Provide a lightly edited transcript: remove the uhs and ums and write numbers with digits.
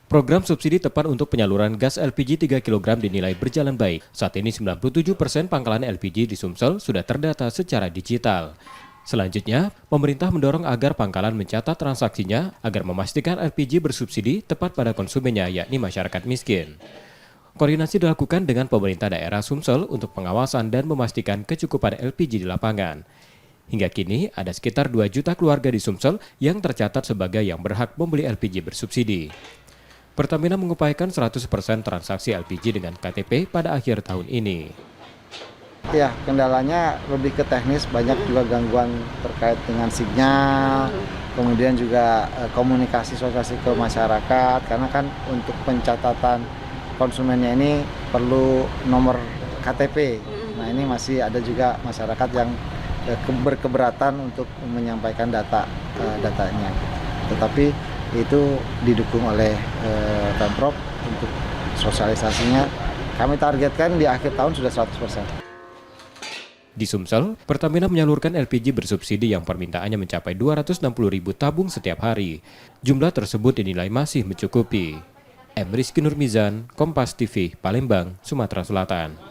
Program subsidi tepat untuk penyaluran gas LPG 3 kg dinilai berjalan baik. Saat ini 97% pangkalan LPG di Sumsel sudah terdata secara digital. Selanjutnya, pemerintah mendorong agar pangkalan mencatat transaksinya agar memastikan LPG bersubsidi tepat pada konsumennya, yakni masyarakat miskin. Koordinasi dilakukan dengan pemerintah daerah Sumsel untuk pengawasan dan memastikan kecukupan LPG di lapangan. Hingga kini, ada sekitar 2 juta keluarga di Sumsel yang tercatat sebagai yang berhak membeli LPG bersubsidi. Pertamina mengupayakan 100% transaksi LPG dengan KTP pada akhir tahun ini. Ya, kendalanya lebih ke teknis, banyak juga gangguan terkait dengan sinyal, kemudian juga komunikasi sosialisasi ke masyarakat, karena kan untuk pencatatan konsumennya ini perlu nomor KTP. Nah, ini masih ada juga masyarakat yang berkeberatan untuk menyampaikan datanya. Tetapi itu didukung oleh Pemprov untuk sosialisasinya. Kami targetkan di akhir tahun sudah 100%. Di Sumsel, Pertamina menyalurkan LPG bersubsidi yang permintaannya mencapai 260.000 tabung setiap hari. Jumlah tersebut dinilai masih mencukupi. M. Rizky Nurmizan, Kompas TV, Palembang, Sumatera Selatan.